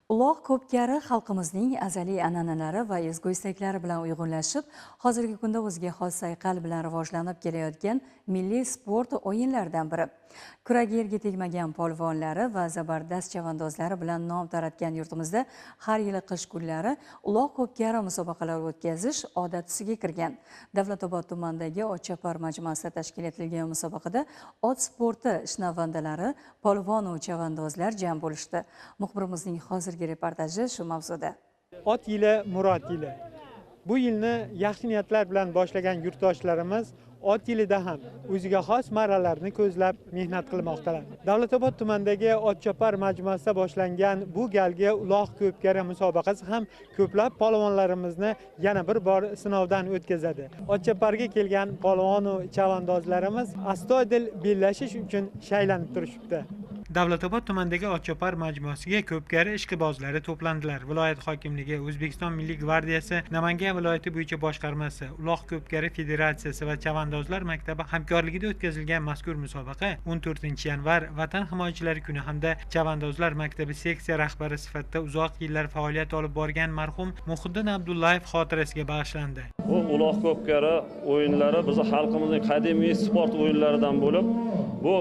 Uloq ko'pkari xalqimizning azaliy an'analari va ezgu istaklari bilan uyg'unlashib, hozirgi kunda o'ziga xos sayqal bilan rivojlanib kelayotgan milliy sport o'yinlaridan biri. Kuragi yerga tegmagan polvonlari va zabardast chavandozlari bilan nom taratgan yurtimizda har yili qish kunlari uloq ko'pkari musobaqalari o'tkazish odat tusiga kirgan. Davlatobod tumanidagi Otchopar majmuasida tashkil etilgan musobaqada ot sporti shinavandalari, polvon va chavandozlar jam bo'lishdi. Muxbirimizning hozirgi reportaji shu mavzuda. Ot yili Murod yili. Bu yilni yaxshi niyatlar bilan boshlagan yurtdoshlarimiz ot yilida ham o'ziga xos marralarni ko'zlab mehnat qilmoqdalar. Davlatobod tumanidagi Otchopar majmuasida boshlangan bu galgi uloq ko'pkari musobaqasi ham ko'plab polvonlarimizni yana bir bor sinovdan o'tkazadi. Otchoparga kelgan polvon va chavandozlarimiz astoydil bellashish uchun shaylanib turishibdi. Davlatobod tumanidagi Otchopar majmuasiga ko'pkari ishqibozlari to'plandilar. Viloyat hokimligi, O'zbekiston Milliy gvardiyasi, Namangan viloyati bo'yicha boshqarmasi, Uloq ko'pkari federatsiyasi va chavandozlar maktabi hamkorligida o'tkazilgan mazkur musobaqa 14-yanvar Vatan himoyachilari kuni hamda chavandozlar maktabi seksiya rahbari sifatida uzoq yillar faoliyat olib borgan marhum Muhiddin Abdullayev xotirasiga bag'ishlandi. Bu uloq ko'pkari o'yinlari bizning xalqimizning qadimiy sport o'yinlaridan bo'lib, bu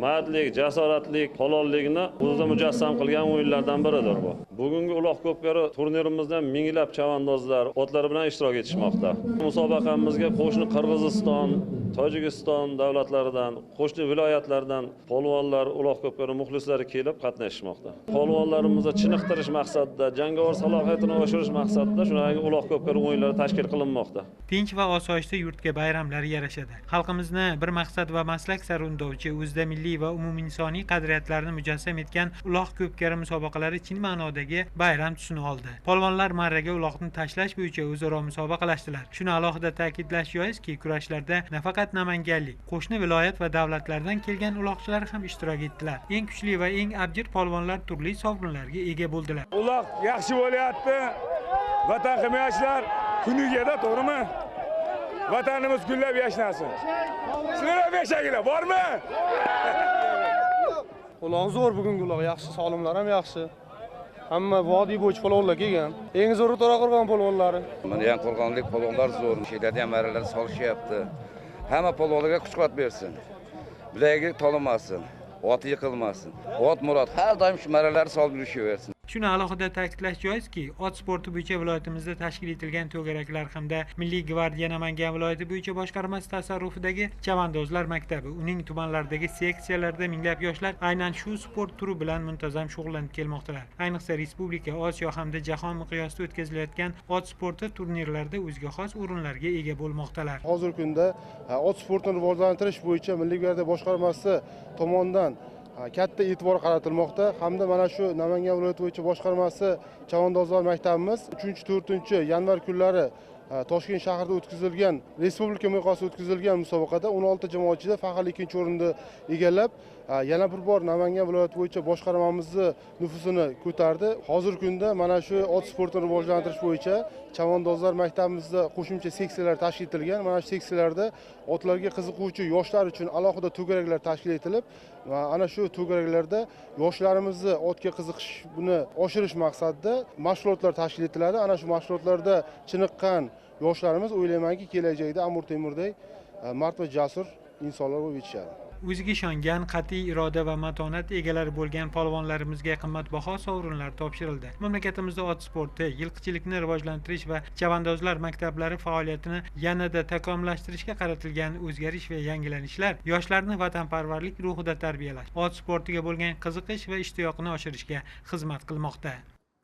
mardlik, jasoratlik, halollikni o'zida mujassam qilgan o'yinlardan biridir bu. Bugungi uloq ko'pkari turnirimizda minglab chavandozlar otlari bilan ishtirok etishmoqda. Musobaqamizga qo'shni Qirg'iziston, Tojikiston davlatlaridan, qo'shni viloyatlardan polvonlar, uloq ko'pkari muxlislari kelib qatnashmoqda. Polvonlarimizni chiniqtirish maqsadida, jangovar salohiyatini oshirish maqsadida shunday uloq ko'pkari o'yinlari tashkil qilinmoqda. Tinch va osoyishta yurtga bayramlar yarashadi. Xalqimizni bir maqsad va maslak sari undovchi, o'zida milliy va umuminsoniy qadriyatlarni mujassam etgan uloq ko'pkari musobaqalari chin ma'nodagi bayram tusini oldi. Polvonlar marraga uloqni tashlash bo'yicha o'zaro musobaqalashdilar. Shuni alohida ta'kidlash joizki, kurashlarda nafaqat namanganlik, qo'shni viloyat va davlatlardan kelgan uloqchilar ham ishtirok etdilar. Eng kuchli va eng abjir polvonlar turli sovrinlarga ega bo'ldilar. Uloq yaxshi bo'lyapti. Vatan himoyachilar kuniga-da, to'g'rimi? Vatanimiz gullab yashnasin. Sizlar ham yashanglar, bormi? Uloq zo'r bugungi uloq, yaxshi, solimlar ham yaxshi. Hamma vodiy bo'yicha polvonlar kelgan. Eng zo'ri To'raqo'rg'on polvonlari. Mana yan qo'rg'onlik polvonlar zo'r, shedada ham marralar solishyapti. Hamma polvonlarga kuch-quvvat bersin. Bilagi tolinmasin, oti yiqilmasin. Ot Murod har doim shu marralarni solib yurishaversin. Shuni alohida ta'kidlash joizki, ot sporti bo'yicha viloyatimizda tashkil etilgan to'garaklar hamda Milliy gvardiya Namangan viloyati bo'yicha boshqarmasi tasarrufidagi chavandozlar maktabi, uning tumanlaridagi seksiyalarda minglab yoshlar aynan shu sport turi bilan muntazam shug'ullanib kelmoqdalar. Ayniqsa respublika, Osiyo hamda jahon miqyosida o'tkazilayotgan ot sporti turnirlarida o'ziga xos o'rinlarga ega bo'lmoqdalar. Hozirgi kunda ot sportini rivojlantirish bo'yicha Milliy gvardiya boshqarmasi tomonidan katta e'tibor qaratilmoqda hamda mana shu Namangan viloyati bo'yicha boshqarmasi chavandozlar maktabimiz 3-4-yanvar kunlari Toshkent shahrida o'tkazilgan respublika miqyosida o'tkazilgan musobaqada 16 jamoa ichida faqat 2-o'rinni egallab, yana bir bor Namangan viloyati bo'yicha boshqarmamizni nufuzini ko'tardi. Hozirgi kunda mana shu ot sportini rivojlantirish bo'yicha chavandozlar maktabimizda qo'shimcha seksiyalar tashkil etilgan. Mana shu seksiyalarda otlarga qiziquvchi yoshlar uchun alohida to'garaklar tashkil etilib, va ana shu to'garaklarda yoshlarimizni otga qiziqishini oshirish maqsadida mashg'ulotlar tashkil etiladi. Ana shu mashg'ulotlarda chiniqqan yoshlarimiz o'ylaymanki, kelajakda Amir Temurdek mard va jasur insonlar bo'lib yetishadi. O'ziga ishongan, qat'iy iroda va matonat egalari bo'lgan polvonlarimizga qimmatbaho sovrinlar topshirildi. Mamlakatimizda ot sporti, yilqichilikni rivojlantirish va chavandozlar maktablari faoliyatini yanada takomillashtirishga qaratilgan o'zgarish va yangilanishlar yoshlarni vatanparvarlik ruhida tarbiyalash, ot sportiga bo'lgan qiziqish va ishtiyoqini oshirishga xizmat qilmoqda.